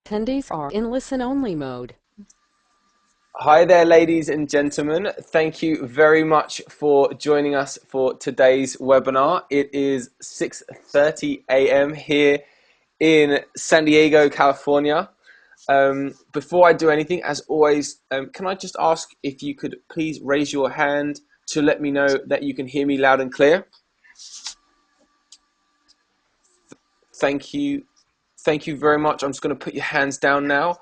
Attendees are in listen-only mode. Hi there, ladies and gentlemen. Thank you very much for joining us for today's webinar. It is 6:30 a.m. here in San Diego, California. Before I do anything, as always, can I just ask if you could please raise your hand to let me know that you can hear me loud and clear? Thank you. Thank you very much. I'm just going to put your hands down now.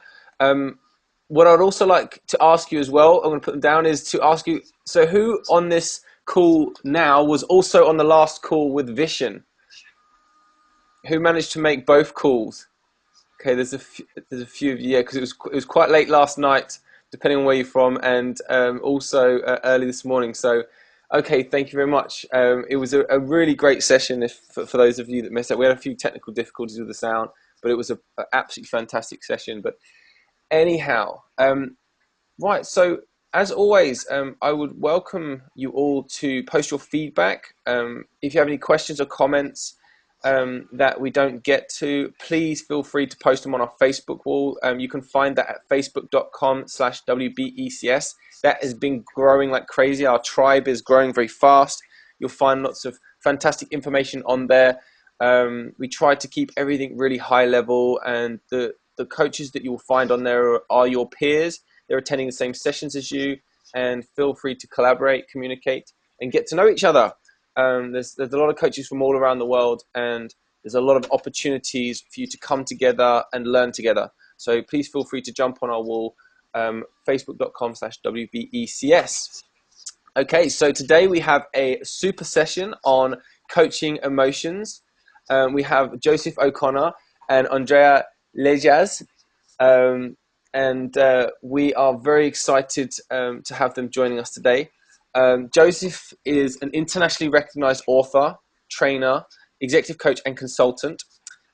What I'd also like to ask you as well, I'm going to put them down, is to ask you, so who on this call now was also on the last call with Vishen? Who managed to make both calls? Okay, there's a few of you, yeah, because it was quite late last night, depending on where you're from, and also early this morning. So, okay, thank you very much. It was a really great session for those of you that missed it. We had a few technical difficulties with the sound, but it was an absolutely fantastic session. But anyhow, right, so as always, I would welcome you all to post your feedback. If you have any questions or comments that we don't get to, please feel free to post them on our Facebook wall. You can find that at facebook.com/WBECS. That has been growing like crazy. Our tribe is growing very fast. You'll find lots of fantastic information on there. We try to keep everything really high level, and the coaches that you will find on there are your peers. They're attending the same sessions as you, and feel free to collaborate, communicate, and get to know each other. There's a lot of coaches from all around the world, and there's a lot of opportunities for you to come together and learn together. So please feel free to jump on our wall, facebook.com/WBECS. Okay, so today we have a super session on coaching emotions. We have Joseph O'Connor and Andrea Lejas, and we are very excited to have them joining us today. Joseph is an internationally recognized author, trainer, executive coach, and consultant.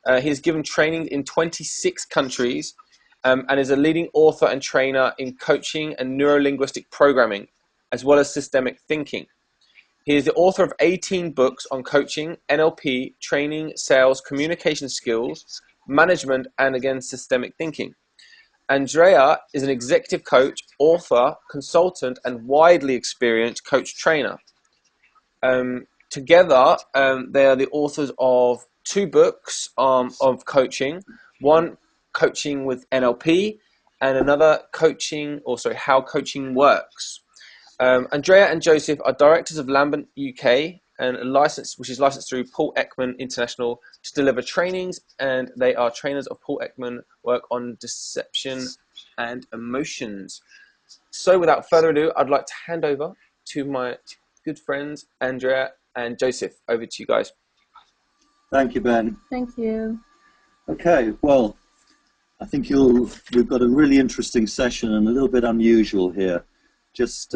He has given training in 26 countries and is a leading author and trainer in coaching and neuro-linguistic programming, as well as systemic thinking. He is the author of 18 books on coaching, NLP, training, sales, communication skills, management, and again, systemic thinking. Andrea is an executive coach, author, consultant, and widely experienced coach trainer. Together, they are the authors of 2 books of coaching, one coaching with NLP, and another how coaching works. Andrea and Joseph are directors of Lambent UK, and which is licensed through Paul Ekman International to deliver trainings, and they are trainers of Paul Ekman work on deception and emotions. So without further ado, I'd like to hand over to my good friends Andrea and Joseph. Over to you guys. Thank you, Ben. Thank you. Okay, well, I think we've got a really interesting session and a little bit unusual here. Just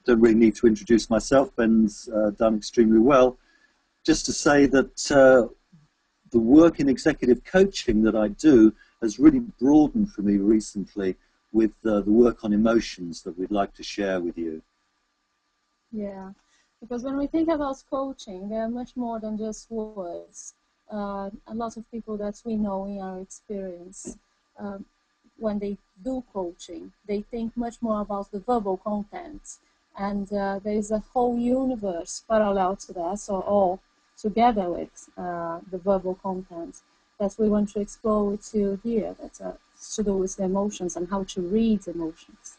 don't really need to introduce myself. Ben's done extremely well. Just to say that the work in executive coaching that I do has really broadened for me recently with the work on emotions that we'd like to share with you. Yeah, because when we think about coaching, they're much more than just words. A lot of people that we know in our experience, when they do coaching, they think much more about the verbal content. And there is a whole universe parallel to that, or together with the verbal content that we want to explore with you here. That's to do with the emotions and how to read emotions.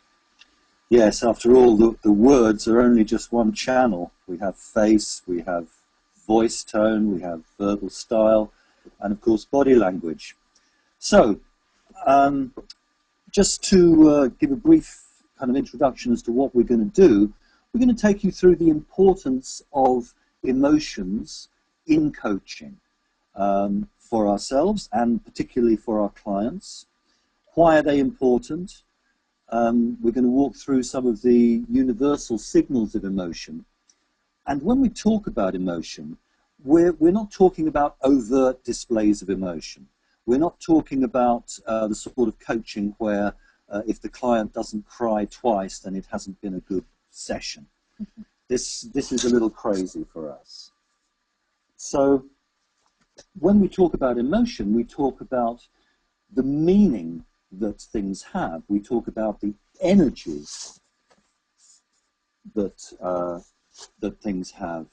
Yes, after all, the words are only just one channel. We have face, we have voice tone, we have verbal style, and of course body language. So, just to give a brief kind of introduction as to what we're going to do, we're going to take you through the importance of emotions in coaching for ourselves and particularly for our clients. Why are they important? We're going to walk through some of the universal signals of emotion. And when we talk about emotion, we're not talking about overt displays of emotion. We're not talking about the sort of coaching where if the client doesn't cry twice, then it hasn't been a good session. This is a little crazy for us. So when we talk about emotion, we talk about the meaning that things have. We talk about the energies that, that things have.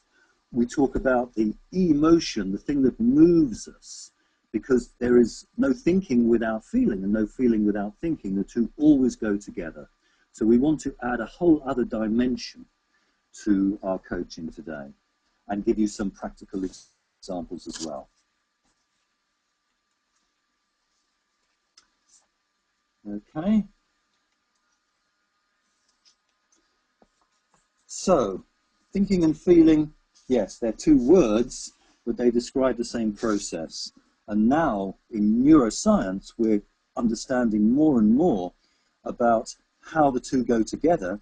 We talk about the emotion, the thing that moves us, because there is no thinking without feeling and no feeling without thinking. The two always go together. So we want to add a whole other dimension to our coaching today and give you some practical examples as well. Okay. So, thinking and feeling, yes, they're two words, but they describe the same process. And now, in neuroscience, we're understanding more and more about how the two go together.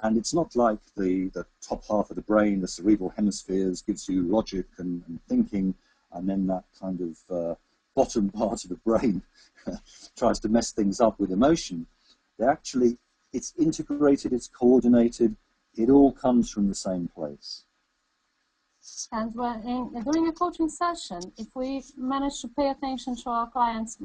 And it's not like the top half of the brain, the cerebral hemispheres, gives you logic and thinking, and then that kind of bottom part of the brain tries to mess things up with emotion. It's integrated, it's coordinated, it all comes from the same place. And during a coaching session, if we manage to pay attention to our clients'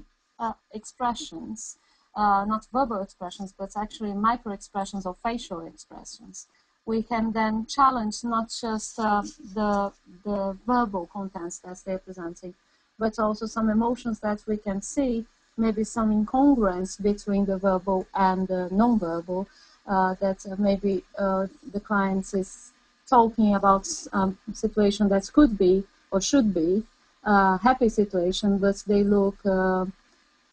expressions, not verbal expressions, but actually micro expressions or facial expressions, we can then challenge not just the verbal contents that they're presenting, but also some emotions that we can see, maybe some incongruence between the verbal and the non-verbal, that maybe the client is talking about situation that could be or should be a happy situation, but they look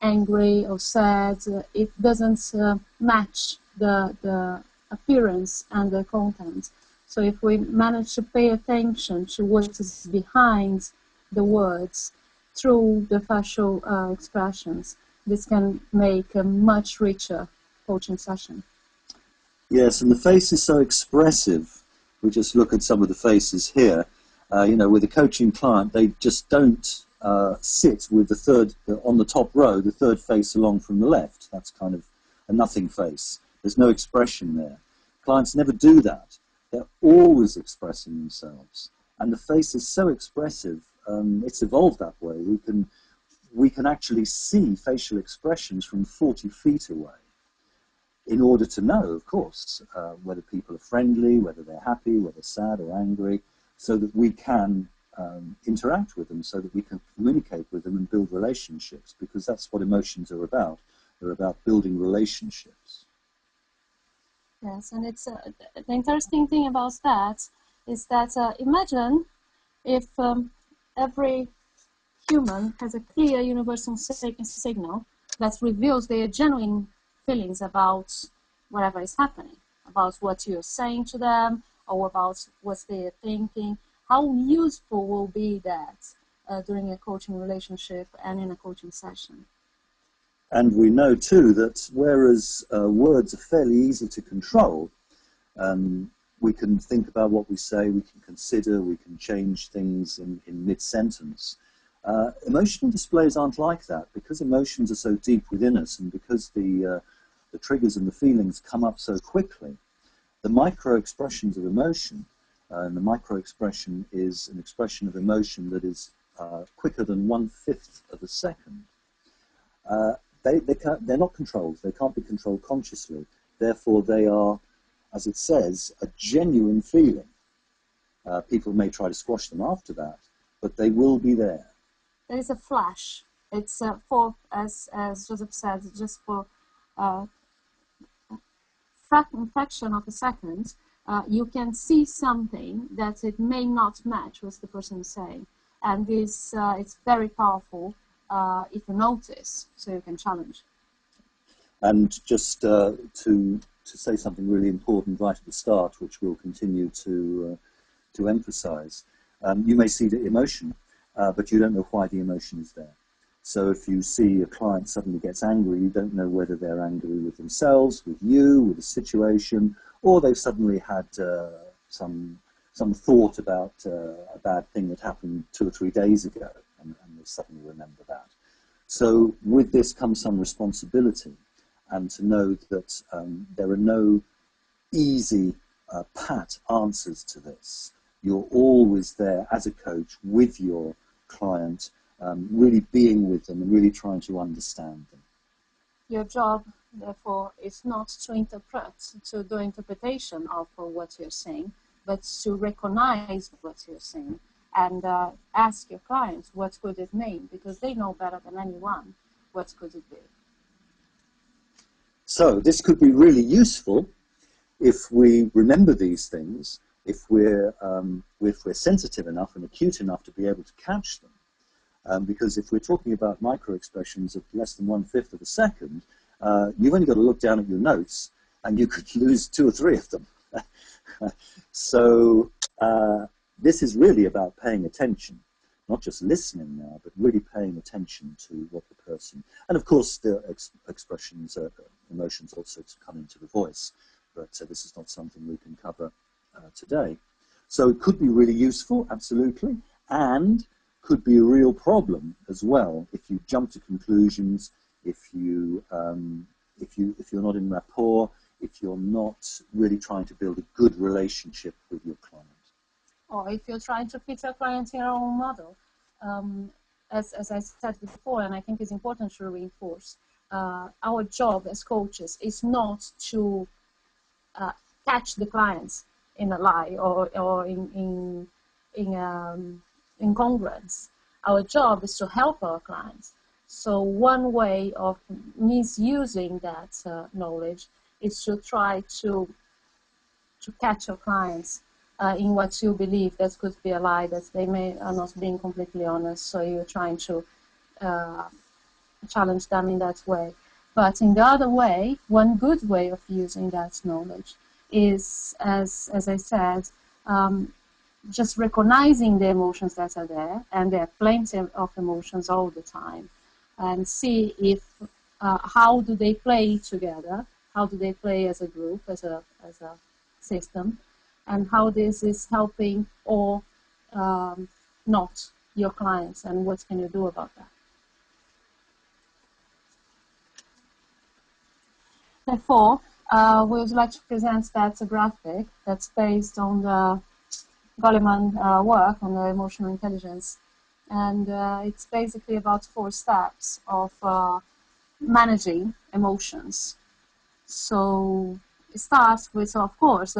angry or sad. It doesn't match the appearance and the content. So if we manage to pay attention to what is behind the words through the facial expressions, this can make a much richer coaching session. Yes, and the face is so expressive. We just look at some of the faces here. You know, with a coaching client, they just don't sit with the third, on the top row, the third face along from the left. That's kind of a nothing face. There's no expression there. Clients never do that. They're always expressing themselves. And the face is so expressive, it's evolved that way. We can actually see facial expressions from 40 feet away, in order to know, of course, whether people are friendly, whether they're happy, whether sad or angry, so that we can interact with them, so that we can communicate with them and build relationships, because that's what emotions are about. They're about building relationships. Yes, and it's the interesting thing about that is that imagine if every human has a clear universal signal that reveals their genuine feelings about whatever is happening, about what you're saying to them or about what they're thinking. How useful will be that during a coaching relationship and in a coaching session? And we know too that whereas words are fairly easy to control, we can think about what we say, we can consider, we can change things in mid-sentence. Emotional displays aren't like that, because emotions are so deep within us, and because the triggers and the feelings come up so quickly. The micro-expressions of emotion, and the micro-expression is an expression of emotion that is quicker than 1/5 of a second. They're not controlled. They can't be controlled consciously. Therefore, they are, as it says, a genuine feeling. People may try to squash them after that, but they will be there. There is a flash. It's for, as Joseph said, just for fraction of a second, you can see something that it may not match what the person is saying. And this it's very powerful if you notice, so you can challenge. And just to say something really important right at the start, which we'll continue to emphasize, you may see the emotion, but you don't know why the emotion is there. So if you see a client suddenly gets angry, you don't know whether they're angry with themselves, with you, with the situation, or they've suddenly had some thought about a bad thing that happened 2 or 3 days ago, and they suddenly remember that. So with this comes some responsibility, and to know that there are no easy, pat answers to this. You're always there as a coach with your client, really being with them and really trying to understand them. Your job, therefore, is not to interpret, to do interpretation of what you're saying, but to recognize what you're saying and ask your clients what could it mean, because they know better than anyone what could it be. So this could be really useful if we remember these things, if we're sensitive enough and acute enough to be able to catch them. Because if we're talking about micro-expressions of less than 1/5 of a second, you've only got to look down at your notes and you could lose 2 or 3 of them. So this is really about paying attention, not just listening now, but really paying attention to what the person, and of course the expressions, emotions also come into the voice, but this is not something we can cover today. So it could be really useful, absolutely, and could be a real problem as well if you jump to conclusions, if you're not in rapport, if you're not really trying to build a good relationship with your client. Or if you're trying to fit your client in your own model. As I said before, and I think it's important to reinforce, our job as coaches is not to catch the clients in a lie or in incongruence. Our job is to help our clients. So one way of misusing that knowledge is to try to catch your clients in what you believe that could be a lie, that they are not being completely honest, so you're trying to challenge them in that way. But in the other way, one good way of using that knowledge is, as I said, just recognizing the emotions that are there, and there are plenty of emotions all the time, and see if how do they play together, how do they play as a group, as a system, and how this is helping or not your clients, and what can you do about that. Therefore, we would like to present that graphic that's based on the Goleman work on the emotional intelligence, and it's basically about 4 steps of managing emotions. So it starts with, of course,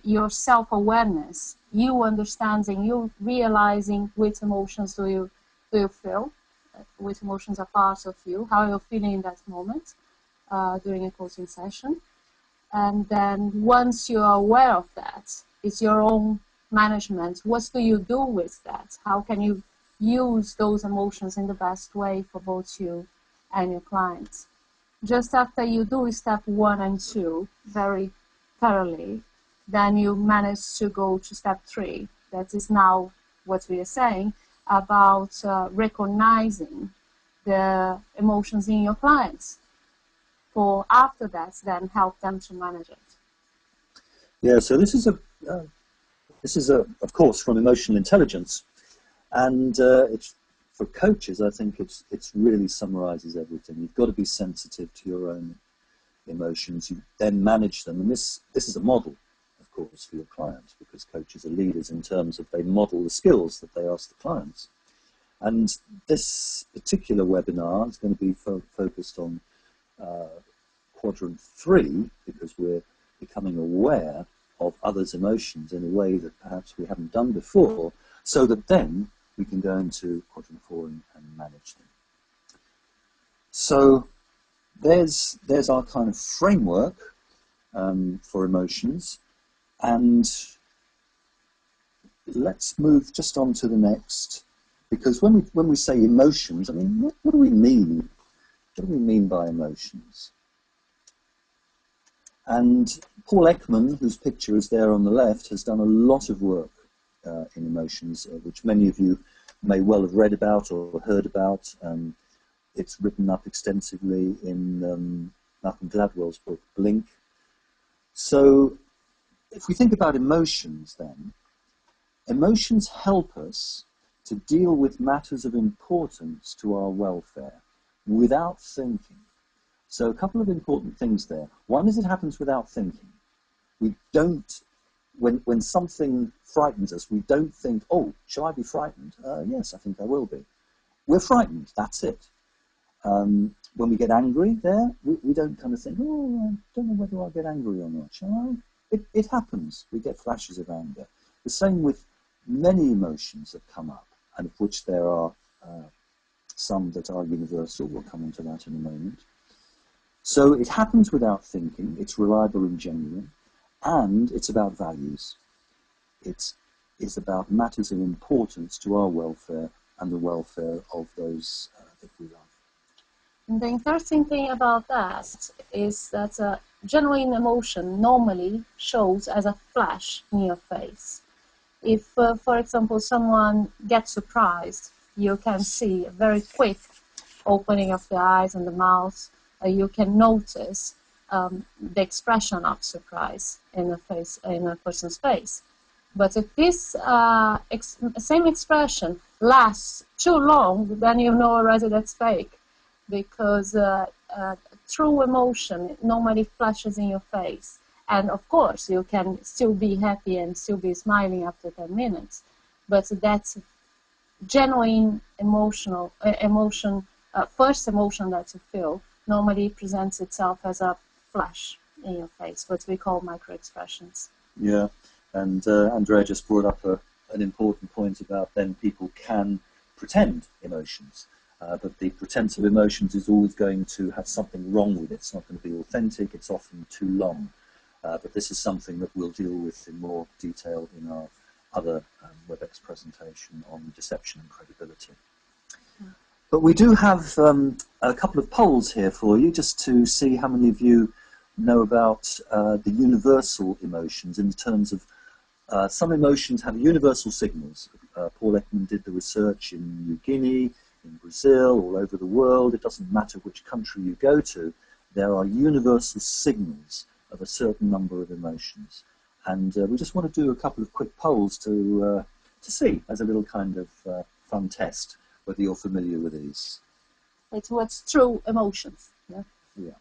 your self-awareness, you understanding, you realizing which emotions do you feel, which emotions are part of you, how you're feeling in that moment during a coaching session. And then once you're aware of that, it's your own management. What do you do with that? How can you use those emotions in the best way for both you and your clients? Just after you do step 1 and 2 very thoroughly, then you manage to go to step 3. That is now what we are saying about recognizing the emotions in your clients. For after that, then help them to manage it. Yeah, so this is of course, from emotional intelligence, and it's for coaches. I think it's really summarizes everything. You've got to be sensitive to your own emotions. You then manage them, and this is a model, of course, for your clients, because coaches are leaders in terms of they model the skills that they ask the clients. And this particular webinar is going to be focused on quadrant 3, because we're becoming aware of others' emotions in a way that perhaps we haven't done before, so that then we can go into quadrant 4 and manage them. So there's our kind of framework for emotions, and let's move just on to the next, because when we say emotions, I mean, what do we mean? What do we mean by emotions? And Paul Ekman, whose picture is there on the left, has done a lot of work in emotions, which many of you may well have read about or heard about. It's written up extensively in Malcolm Gladwell's book, Blink. So if we think about emotions then, emotions help us to deal with matters of importance to our welfare without thinking. So a couple of important things there. One is it happens without thinking. We don't, when something frightens us, we don't think, oh, shall I be frightened? Yes, I think I will be. we're frightened. That's it. When we get angry, we don't kind of think, oh, I don't know whether I'll get angry or not, shall I? It happens. We get flashes of anger. The same with many emotions that come up, and of which there are some that are universal. We'll come on to that in a moment. So it happens without thinking. It's reliable and genuine, and it's about values. It's about matters of importance to our welfare and the welfare of those that we love. And the interesting thing about that is that genuine emotion normally shows as a flash in your face. If, for example, someone gets surprised, you can see a very quick opening of the eyes and the mouth. You can notice the expression of surprise in a person's face. But if this same expression lasts too long, then you know already that's fake, because true emotion normally flashes in your face. And of course, you can still be happy and still be smiling after 10 minutes. But that's genuine first emotion that you feel normally presents itself as a flash in your face, what we call micro-expressions. Yeah, and Andrea just brought up an important point about then people can pretend emotions. But the pretense of emotions is always going to have something wrong with it. It's not going to be authentic. It's often too long. But this is something that we'll deal with in more detail in our other WebEx presentation on deception and credibility. But we do have a couple of polls here for you, just to see how many of you know about the universal emotions in terms of some emotions have universal signals. Paul Ekman did the research in New Guinea, in Brazil, all over the world. It doesn't matter which country you go to, there are universal signals of a certain number of emotions. And we just want to do a couple of quick polls to see, as a little kind of fun test, whether you're familiar with these. It's what's true emotions. Yeah. Yeah.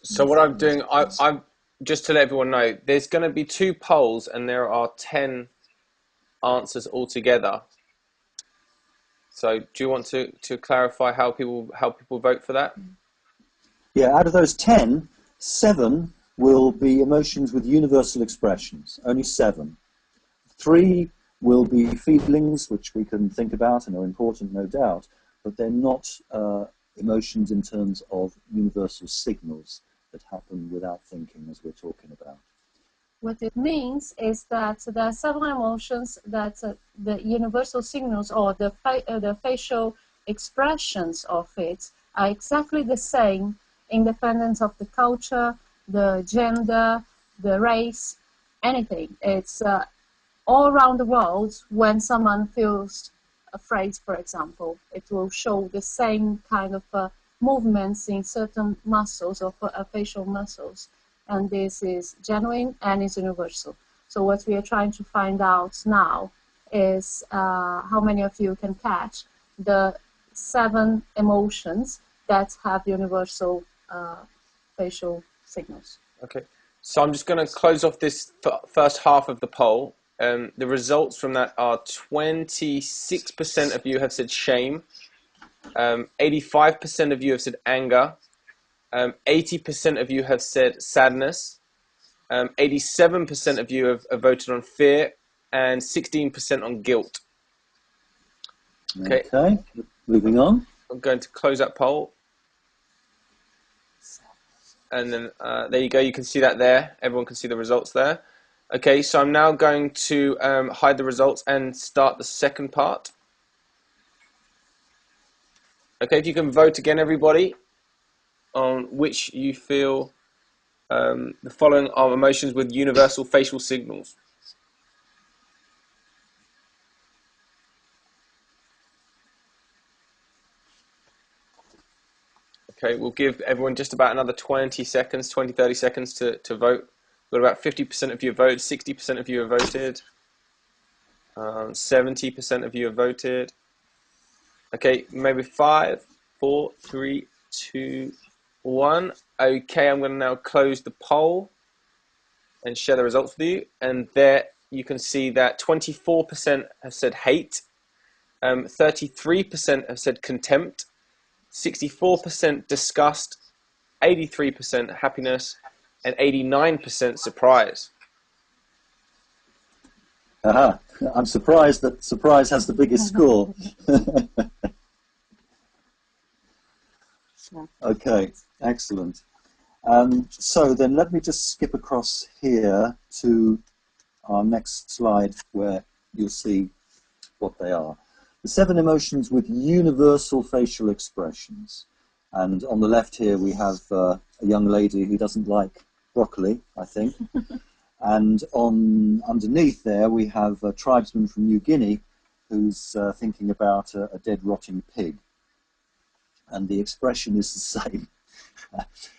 So what I'm doing, I'm just to let everyone know, there's going to be 2 polls and there are 10 answers altogether. So do you want to clarify how people vote for that? Yeah, out of those 10, 7 will be emotions with universal expressions, only 7. 3 will be feelings, which we can think about and are important, no doubt, but they're not emotions in terms of universal signals that happen without thinking, as we're talking about. What it means is that there are several emotions that the universal signals or the facial expressions of it are exactly the same, independent of the culture, the gender, the race, anything. It's all around the world. When someone feels afraid, for example, it will show the same kind of movements in certain muscles or facial muscles. And this is genuine and is universal. So what we are trying to find out now is how many of you can catch the 7 emotions that have universal facial signals. Okay, so I'm just going to close off this first half of the poll. The results from that are 26% of you have said shame, 85% of you have said anger, 80% of you have said sadness, 87% of you have voted on fear, and 16% on guilt. Okay, moving on. I'm going to close that poll. And then there you go, you can see that there. Everyone can see the results there. Okay, so I'm now going to hide the results and start the second part. Okay, if you can vote again, everybody, on which you feel the following are emotions with universal facial signals. Okay, we'll give everyone just about another 20 seconds, 20, 30 seconds to vote. We've got about 50% of you have voted, 60% of you have voted, 70% of you have voted. Okay, maybe 5, 4, 3, 2, 1. Okay, I'm going to now close the poll and share the results with you. And there you can see that 24% have said hate, 33% have said contempt, 64% disgust, 83% happiness, and 89% surprise. Aha. I'm surprised that surprise has the biggest score. Okay, excellent. So then let me just skip across here to our next slide where you'll see what they are. The 7 emotions with universal facial expressions. And on the left here we have a young lady who doesn't like broccoli, I think. And underneath there we have a tribesman from New Guinea who's thinking about a dead rotting pig. And the expression is the same.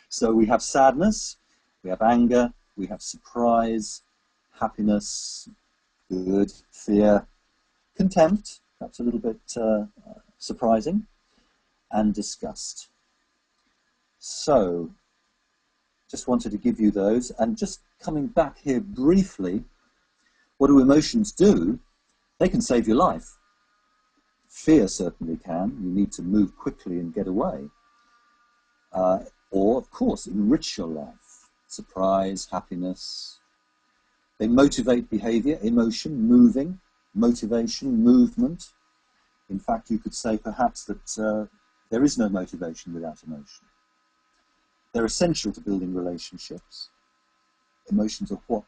So we have sadness, we have anger, we have surprise, happiness, good, fear, contempt, perhaps a little bit surprising, and disgust. So, just wanted to give you those, and just coming back here briefly, what do emotions do? They can save your life. Fear certainly can. You need to move quickly and get away. Or, of course, enrich your life. Surprise, happiness. They motivate behavior, emotion, moving, motivation, movement. In fact, you could say perhaps that there is no motivation without emotion. They're essential to building relationships. Emotions are what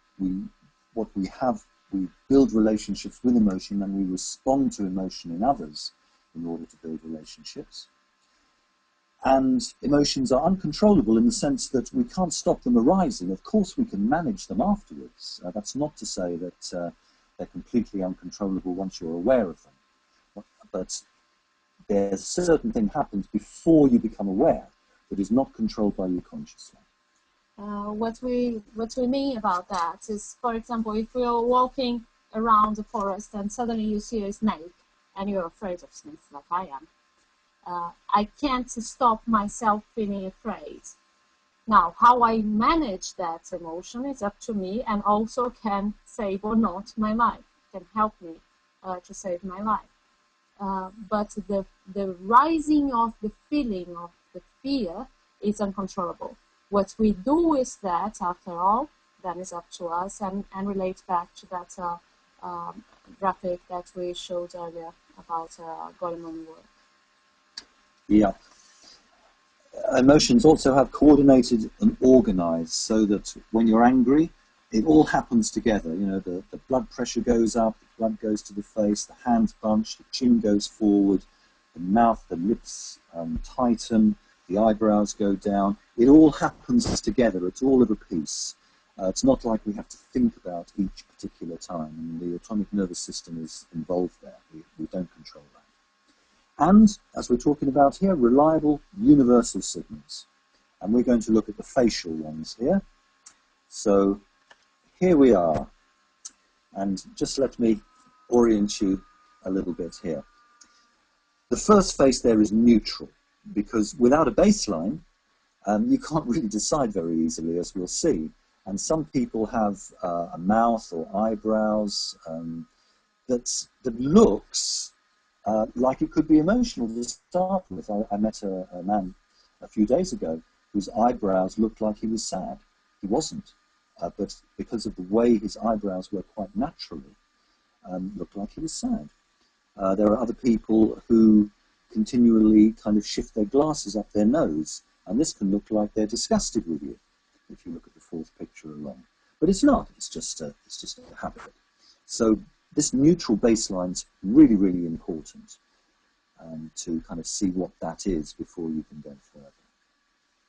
we have. We build relationships with emotion, and we respond to emotion in others in order to build relationships. And emotions are uncontrollable in the sense that we can't stop them arising. Of course, we can manage them afterwards. That's not to say that they're completely uncontrollable once you're aware of them. But there's a certain thing happens before you become aware that is not controlled by you consciously. What we mean about that is, for example, if you're walking around the forest and suddenly you see a snake and you're afraid of snakes like I am, I can't stop myself feeling afraid. Now, how I manage that emotion is up to me, and also can save or not my life, can help me to save my life. But the rising of the feeling of the fear is uncontrollable. What we do with that, after all, then is up to us, and relates back to that graphic that we showed earlier about Goleman work. Yeah. Emotions also have coordinated and organized so that when you're angry, it all happens together. You know, the blood pressure goes up, the blood goes to the face, the hands bunch, the chin goes forward, the mouth, the lips tighten, the eyebrows go down. It all happens together. It's all of a piece. It's not like we have to think about each particular time. And the autonomic nervous system is involved there. We don't control that. And, as we're talking about here, reliable universal signals. And we're going to look at the facial ones here. So, here we are. And just let me orient you a little bit here. The first face there is neutral, because without a baseline, you can't really decide very easily, as we'll see. And some people have a mouth or eyebrows that looks like it could be emotional to start with. I met a man a few days ago whose eyebrows looked like he was sad. He wasn't, but because of the way his eyebrows were quite naturally, looked like he was sad. There are other people who continually kind of shift their glasses up their nose, and this can look like they're disgusted with you if you look at the fourth picture along. But it's not. It's just a habit. So this neutral baseline is really, really important to kind of see what that is before you can go further.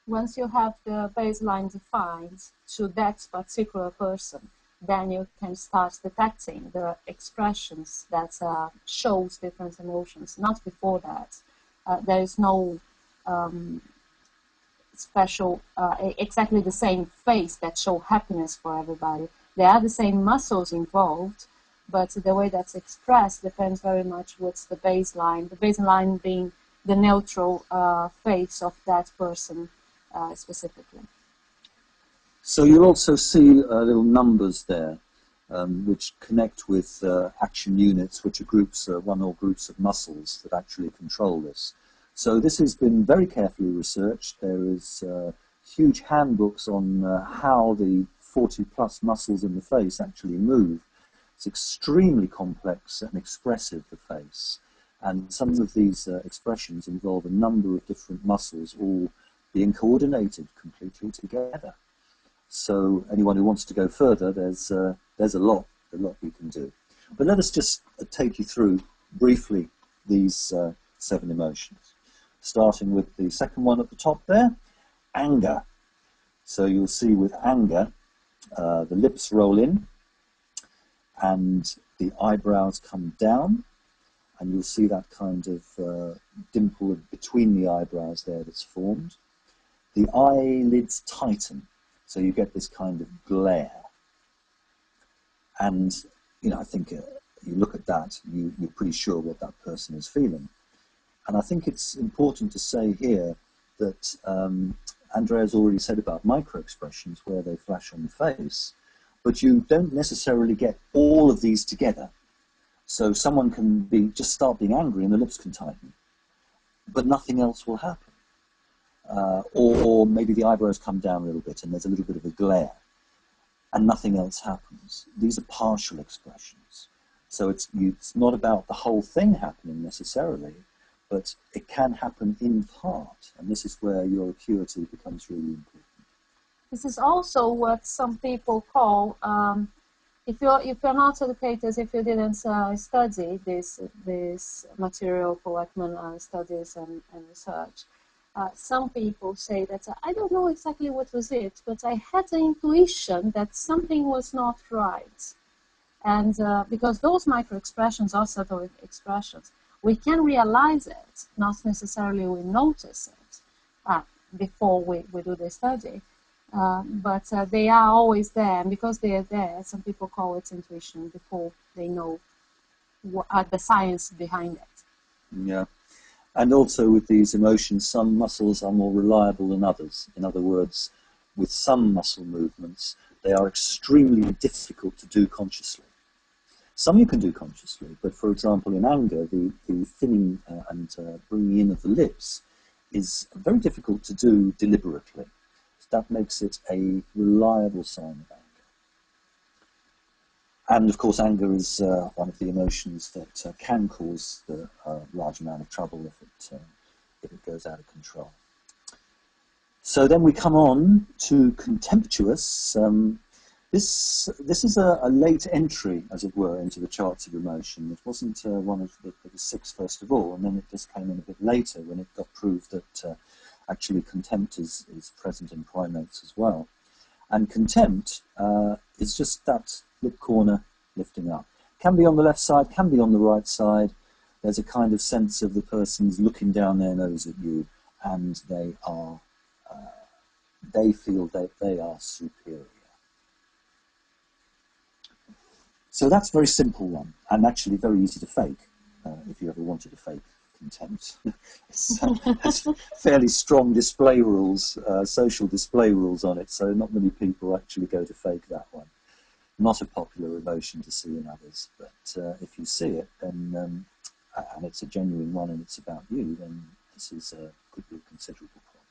Once you have the baseline defined to that particular person, then you can start detecting the expressions that shows different emotions. Not before that. There is no special, exactly the same face that show happiness for everybody. There are the same muscles involved, but the way that's expressed depends very much what's the baseline being the neutral face of that person specifically. So you'll also see little numbers there. which connect with action units, which are groups, one or groups of muscles that actually control this. So this has been very carefully researched. There is huge handbooks on how the 40+ muscles in the face actually move. It's extremely complex and expressive, the face. And some of these expressions involve a number of different muscles all being coordinated completely together. So anyone who wants to go further, there's a lot you can do. But let us just take you through briefly these 7 emotions. Starting with the second one at the top there, anger. So you'll see with anger, the lips roll in and the eyebrows come down, and you'll see that kind of dimple between the eyebrows there that's formed. The eyelids tighten, so you get this kind of glare. And, you know, I think you look at that, you're pretty sure what that person is feeling. And I think it's important to say here that Andrea's already said about micro-expressions where they flash on the face, but you don't necessarily get all of these together. So someone can just start being angry and the lips can tighten, but nothing else will happen. Or maybe the eyebrows come down a little bit and there's a little bit of a glare and nothing else happens. These are partial expressions. So it's not about the whole thing happening necessarily, but it can happen in part, and this is where your acuity becomes really important. This is also what some people call, if you're not educated, if you didn't study this material, Polakman studies and research, some people say that I don't know exactly what was it, but I had the intuition that something was not right. And because those micro-expressions are subtle expressions, we can realize it, not necessarily we notice it before we do the study. But they are always there, and because they are there, some people call it intuition before they know what the science behind it. Yeah, and also with these emotions, some muscles are more reliable than others. In other words, with some muscle movements, they are extremely difficult to do consciously. Some you can do consciously, but for example, in anger, the thinning and bringing in of the lips is very difficult to do deliberately. So that makes it a reliable sign of anger. And of course, anger is one of the emotions that can cause a large amount of trouble if it goes out of control. So then we come on to contemptuous. This is a late entry, as it were, into the charts of emotion. It wasn't one of the 6 first of all, and then it just came in a bit later when it got proved that actually contempt is present in primates as well. And contempt is just that lip corner lifting up. Can be on the left side, can be on the right side. There's a kind of sense of the person's looking down their nose at you, and they feel that they are superior. So that's a very simple one, and actually very easy to fake, if you ever wanted to fake contempt. It's fairly strong display rules, social display rules on it, so not many people actually go to fake that one. Not a popular emotion to see in others, but if you see it, then, and it's a genuine one and it's about you, then this could be a considerable problem.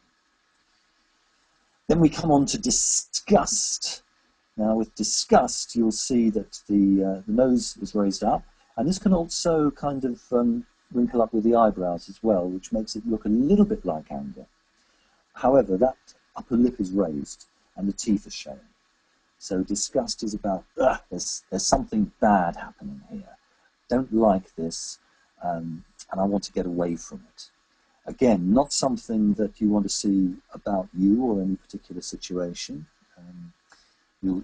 Then we come on to disgust. Now, with disgust, you'll see that the nose is raised up, and this can also kind of wrinkle up with the eyebrows as well, which makes it look a little bit like anger. However, that upper lip is raised, and the teeth are showing. So disgust is about, there's something bad happening here. Don't like this, and I want to get away from it. Again, not something that you want to see about you or any particular situation.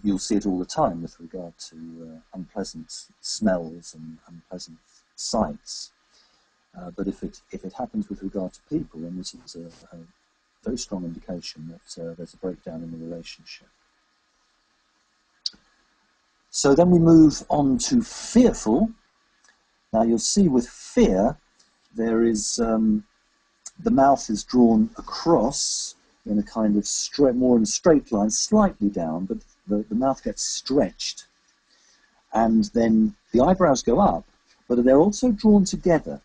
You'll see it all the time with regard to unpleasant smells and unpleasant sights. But if it happens with regard to people, then this is a very strong indication that there's a breakdown in the relationship. So then we move on to fearful. Now you'll see with fear, there is the mouth is drawn across in a kind of more in a straight line, slightly down, but the mouth gets stretched. And then the eyebrows go up, but they're also drawn together.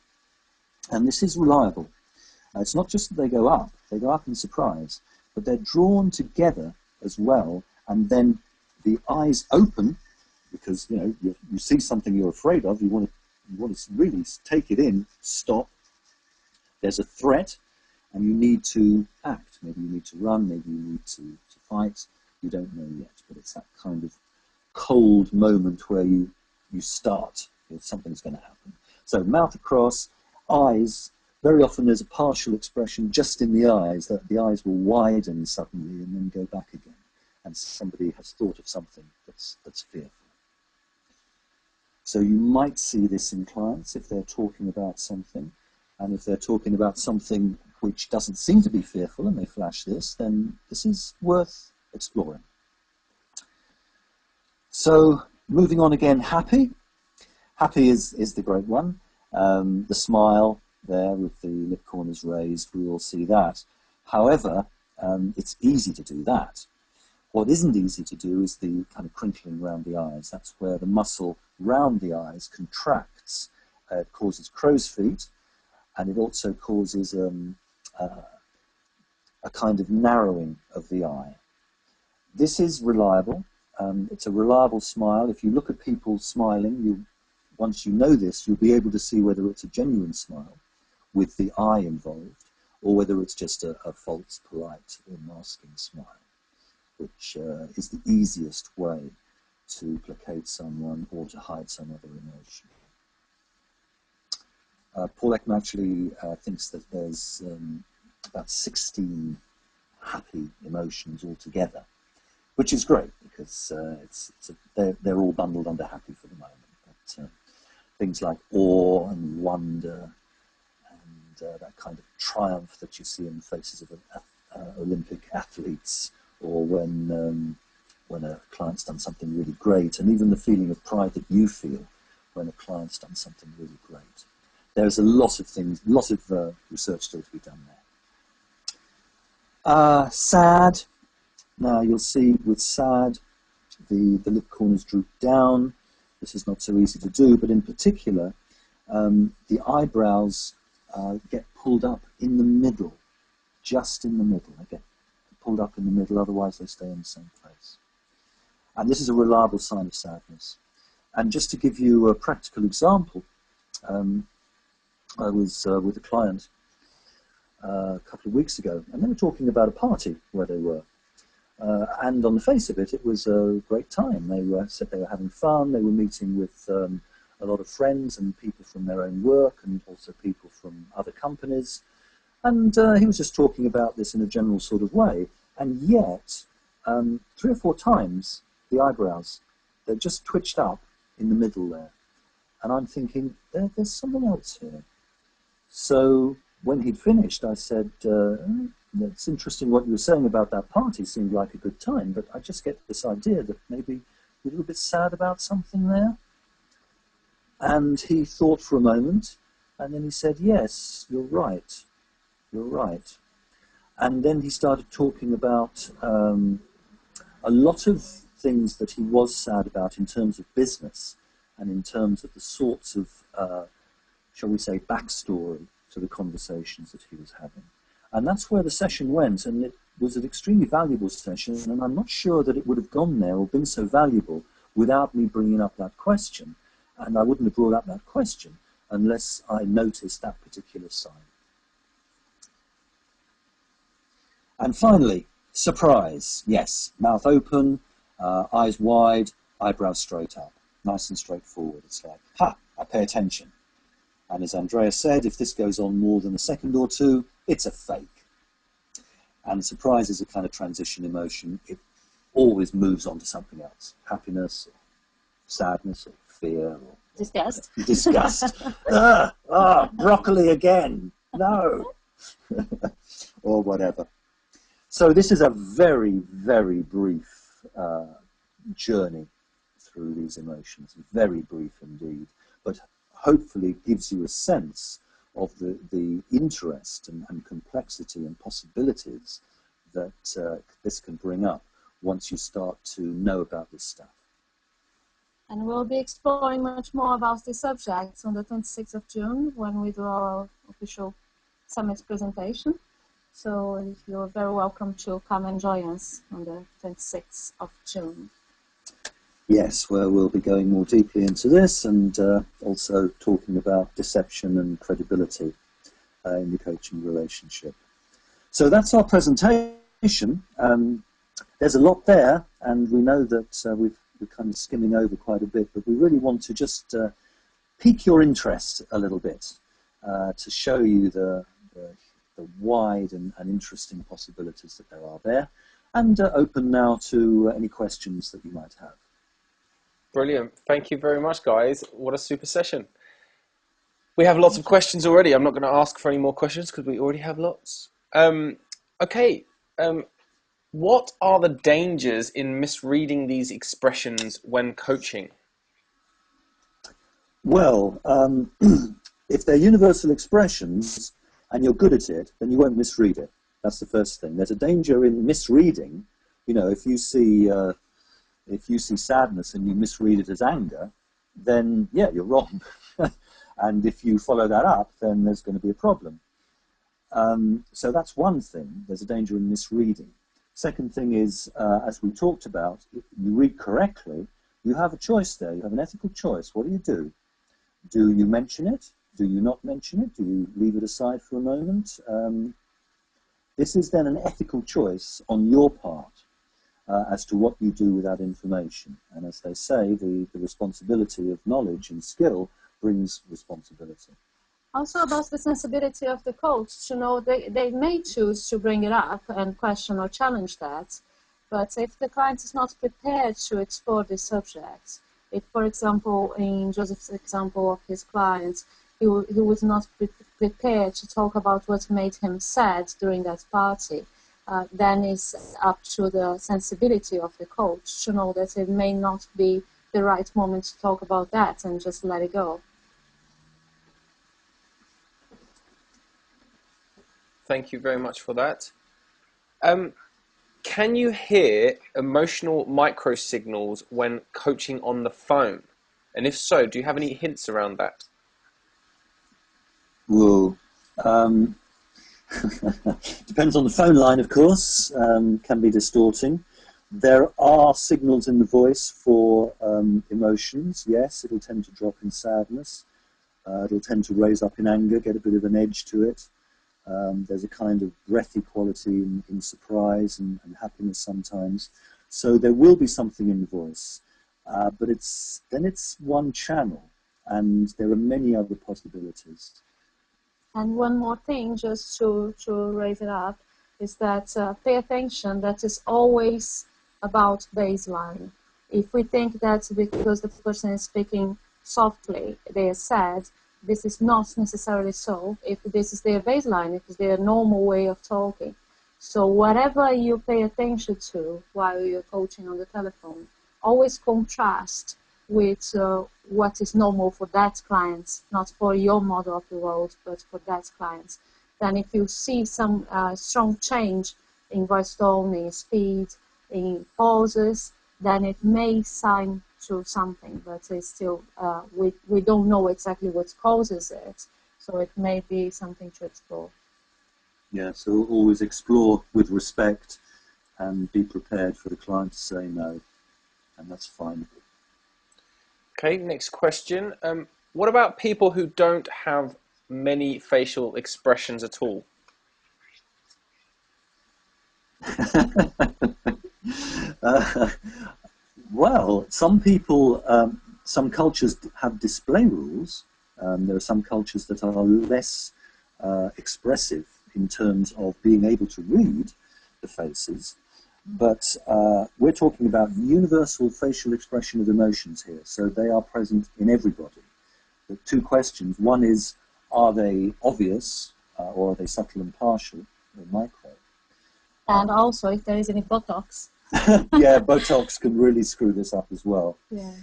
And this is reliable. It's not just that they go up in surprise, but they're drawn together as well. And then the eyes open, because you see something you're afraid of, you want to really take it in, stop. There's a threat, and you need to act. Maybe you need to run, maybe you need to fight. You don't know yet, but it's that kind of cold moment where you start. Something's going to happen. So mouth across, eyes. Very often there's a partial expression just in the eyes, that the eyes will widen suddenly and then go back again. And somebody has thought of something that's fearful. So you might see this in clients if they're talking about something, and if they're talking about something which doesn't seem to be fearful and they flash this, then this is worth exploring. So moving on again, happy. Happy is the great one. The smile there with the lip corners raised, we all see that. However, it's easy to do that. What isn't easy to do is the kind of crinkling around the eyes. That's where the muscle round the eyes contracts. It causes crow's feet, and it also causes a kind of narrowing of the eye. This is reliable. It's a reliable smile. If you look at people smiling, once you know this, you'll be able to see whether it's a genuine smile with the eye involved, or whether it's just a false, polite, or masking smile, which is the easiest way to placate someone or to hide some other emotion. Paul Ekman actually thinks that there's about 16 happy emotions altogether, which is great because they're all bundled under happy for the moment. But things like awe and wonder and that kind of triumph that you see in the faces of Olympic athletes, or when a client's done something really great, and even the feeling of pride that you feel when a client's done something really great. There's a lot of things, a lot of research still to be done there. Sad. Now you'll see with sad, the lip corners droop down. This is not so easy to do, but in particular, the eyebrows get pulled up in the middle, just in the middle. They get pulled up in the middle, otherwise they stay in the same place. And this is a reliable sign of sadness. And just to give you a practical example, I was with a client a couple of weeks ago, and they were talking about a party where they were. And on the face of it, it was a great time. They said they were having fun. They were meeting with a lot of friends and people from their own work, and also people from other companies. And he was just talking about this in a general sort of way. And yet, 3 or 4 times, the eyebrows, they're just twitched up in the middle there. And I'm thinking, there's something else here. So when he'd finished, I said, it's interesting what you were saying about that party. Seemed like a good time, but I just get this idea that maybe you're a little bit sad about something there. And he thought for a moment, and then he said, yes, you're right. You're right. And then he started talking about a lot of things that he was sad about in terms of business and in terms of the sorts of, shall we say, backstory to the conversations that he was having. And that's where the session went, and it was an extremely valuable session, and I'm not sure that it would have gone there or been so valuable without me bringing up that question. And I wouldn't have brought up that question unless I noticed that particular sign. And finally, surprise. Yes, mouth open, eyes wide, eyebrows straight up. Nice and straightforward. It's like, ha, I pay attention. And as Andrea said, if this goes on more than a second or two, it's a fake. And surprise is a kind of transition emotion. It always moves on to something else. Happiness, or sadness, or fear, or Disgust. Disgust. Broccoli again. No. Or whatever. So this is a very, very brief journey through these emotions. Very brief indeed. But hopefully gives you a sense of the interest and complexity and possibilities that this can bring up once you start to know about this stuff. And we'll be exploring much more about this subject on the 26th of June when we do our official summit presentation. So you're very welcome to come and join us on the 26th of June. Yes, where we'll be going more deeply into this and also talking about deception and credibility in the coaching relationship. So that's our presentation. There's a lot there, and we know that we're kind of skimming over quite a bit, but we really want to just pique your interest a little bit to show you the wide and interesting possibilities that there are there, and open now to any questions that you might have. Brilliant. Thank you very much, guys. What a super session. We have lots of questions already. I'm not going to ask for any more questions because we already have lots. Okay. What are the dangers in misreading these expressions when coaching? Well, if they're universal expressions and you're good at it, then you won't misread it. That's the first thing. There's a danger in misreading. You know, if you see sadness and you misread it as anger, then yeah, you're wrong. And if you follow that up, then there's going to be a problem. So that's one thing. There's a danger in misreading. Second thing is, as we talked about, if you read correctly, you have a choice there. You have an ethical choice. What do? Do you mention it? Do you not mention it? Do you leave it aside for a moment? This is then an ethical choice on your part as to what you do with that information. And as they say, the responsibility of knowledge and skill brings responsibility. Also about the sensibility of the coach, you know, they may choose to bring it up and question or challenge that, but if the client is not prepared to explore this subject, if, for example, in Joseph's example of his client, he was not prepared to talk about what made him sad during that party, then it's up to the sensibility of the coach to know that it may not be the right moment to talk about that and just let it go. Thank you very much for that. Can you hear emotional microsignals when coaching on the phone? And if so, do you have any hints around that? Well, depends on the phone line, of course, can be distorting. There are signals in the voice for emotions, yes. It'll tend to drop in sadness. It'll tend to raise up in anger, get a bit of an edge to it. There's a kind of breathy quality in surprise and happiness sometimes. So there will be something in the voice, but it's one channel, and there are many other possibilities. And one more thing, just to raise it up, is that pay attention, that is always about baseline. If we think that because the person is speaking softly, they are sad, this is not necessarily so. If this is their baseline, if it's their normal way of talking. So whatever you pay attention to while you're coaching on the telephone, always contrast with what is normal for that client, not for your model of the world, but for that client. Then if you see some strong change in voice tone, in speed, in pauses, then it may sign to something, but it's still, we don't know exactly what causes it, so it may be something to explore. Yeah, so always explore with respect and be prepared for the client to say no, and that's fine. Okay, next question. What about people who don't have many facial expressions at all? Well, some people, some cultures have display rules. There are some cultures that are less expressive in terms of being able to read the faces. But we're talking about universal facial expression of emotions here. So they are present in everybody. The two questions. One is, are they obvious or are they subtle and partial or micro? And also, if there is any Botox. Yeah, Botox can really screw this up as well. Yeah.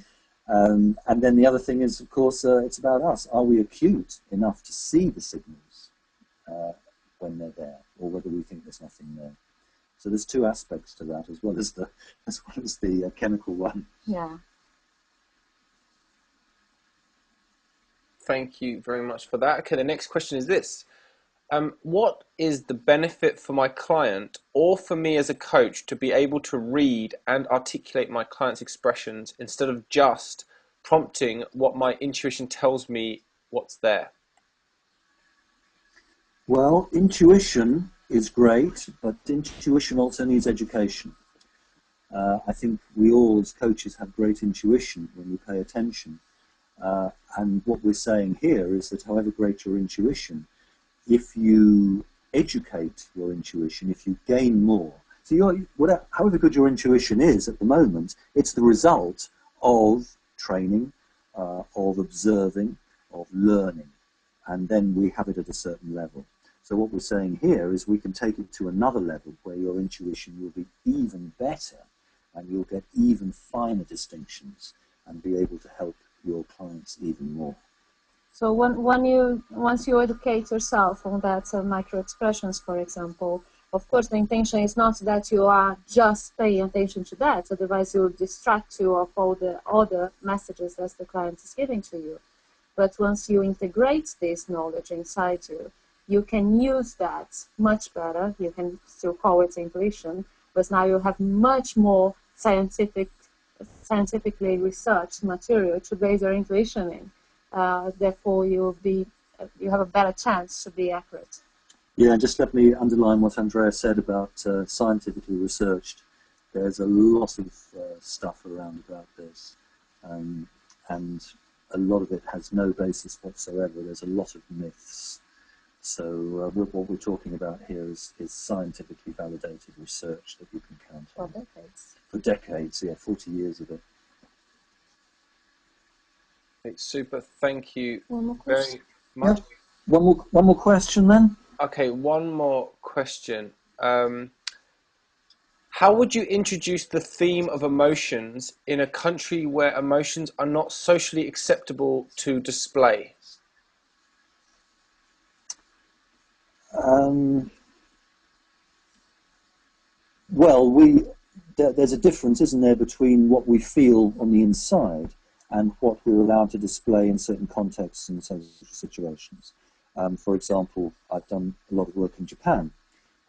And then the other thing is, of course, it's about us. Are we acute enough to see the signals when they're there, or whether we think there's nothing there? So there's two aspects to that, as well as the chemical one. Yeah. Thank you very much for that. Okay, the next question is this. What is the benefit for my client or for me as a coach to be able to read and articulate my client's expressions instead of just prompting what my intuition tells me what's there? Well, intuition is great, but intuition also needs education. I think we all, as coaches, have great intuition when we pay attention. And what we're saying here is that however great your intuition, if you educate your intuition, if you gain more, so however good your intuition is at the moment, it's the result of training, of observing, of learning, and then we have it at a certain level. So what we're saying here is we can take it to another level where your intuition will be even better and you'll get even finer distinctions and be able to help your clients even more. So once you educate yourself on that micro expressions, for example, of course the intention is not that you are just paying attention to that, otherwise you'll distract you of all the other messages that the client is giving to you. But once you integrate this knowledge inside you, you can use that much better. You can still call it intuition, but now you have much more scientifically researched material to base your intuition in. Therefore, you have a better chance to be accurate. Yeah, just let me underline what Andrea said about scientifically researched. There's a lot of stuff around about this, and a lot of it has no basis whatsoever. There's a lot of myths. So what we're talking about here is scientifically validated research that you can count on. For decades. For decades, yeah, 40 years of it. It's super. Thank you One more very question. much. Yeah. One more question then. Okay, one more question. How would you introduce the theme of emotions in a country where emotions are not socially acceptable to display? Well, there's a difference, isn't there, between what we feel on the inside and what we're allowed to display in certain contexts and certain situations. For example, I've done a lot of work in Japan,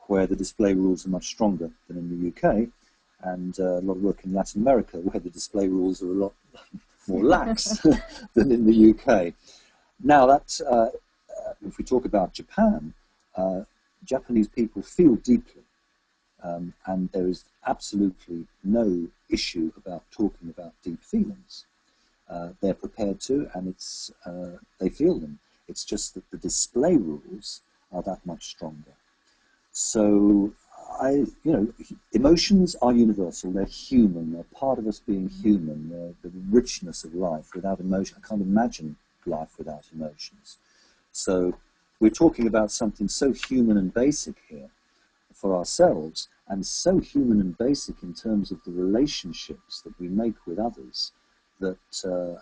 where the display rules are much stronger than in the UK, and a lot of work in Latin America, where the display rules are a lot more lax than in the UK. Now, if we talk about Japan, Japanese people feel deeply. And there is absolutely no issue about talking about deep feelings. They're prepared to, and they feel them. It's just that the display rules are that much stronger. So, emotions are universal. They're human. They're part of us being human. They're the richness of life. Without emotion, I can't imagine life without emotions. So, we're talking about something so human and basic here for ourselves, and so human and basic in terms of the relationships that we make with others, that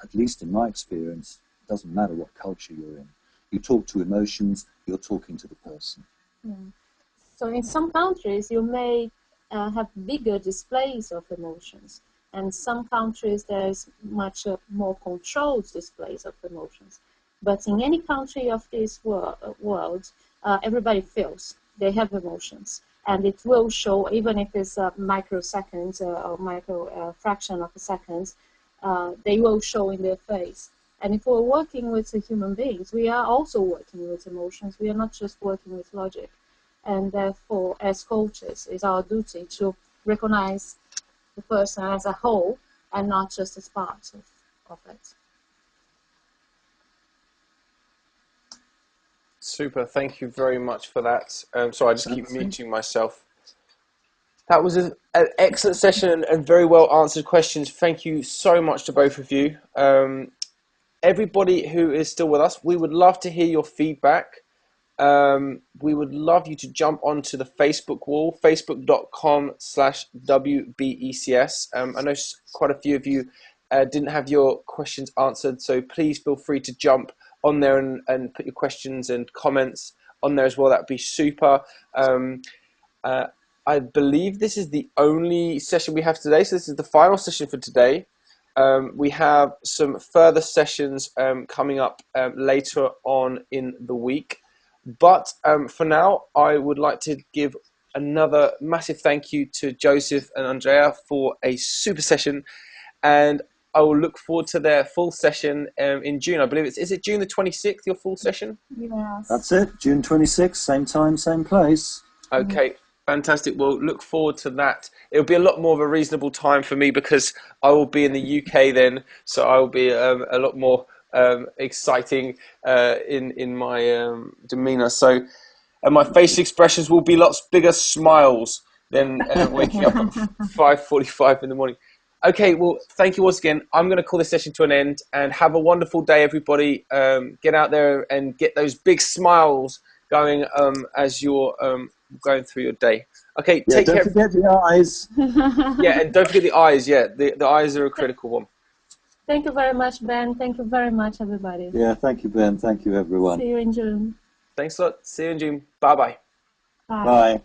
at least in my experience, it doesn't matter what culture you're in. You talk to emotions, you're talking to the person. Yeah. So in some countries, you may have bigger displays of emotions, and some countries there's much more controlled displays of emotions. But in any country of this world, everybody feels. They have emotions, and it will show, even if it's microseconds or micro fraction of a second, they will show in their face. And if we're working with human beings, we are also working with emotions. We are not just working with logic. And therefore, as coaches, it's our duty to recognize the person as a whole and not just as part of it. Super. Thank you very much for that. Sorry, I just keep muting myself. That was an excellent session and very well answered questions. Thank you so much to both of you. Everybody who is still with us, we would love to hear your feedback. We would love you to jump onto the Facebook wall, facebook.com/WBECS. I know quite a few of you didn't have your questions answered, so please feel free to jump on there and put your questions and comments on there as well. That'd be super. I believe this is the only session we have today, so this is the final session for today. We have some further sessions coming up later on in the week. But for now, I would like to give another massive thank you to Joseph and Andrea for a super session. And I will look forward to their full session in June. I believe is it June the 26th, your full session? Yes. That's it, June 26th, same time, same place. Okay, fantastic. We'll look forward to that. It'll be a lot more of a reasonable time for me because I will be in the UK then, so I will be a lot more exciting in my demeanour. So, and my facial expressions will be lots bigger smiles than waking up at 5:45 in the morning. Okay, well, thank you once again. I'm going to call this session to an end and have a wonderful day, everybody. Get out there and get those big smiles going as you're going through your day. Okay, Yeah, take don't care. forget the eyes. Yeah, and don't forget the eyes. Yeah, the eyes are a critical one. Thank you very much, Ben. Thank you very much, everybody. Yeah, thank you, Ben. Thank you, everyone. See you in June. Thanks a lot. See you in June. Bye-bye. Bye. Bye.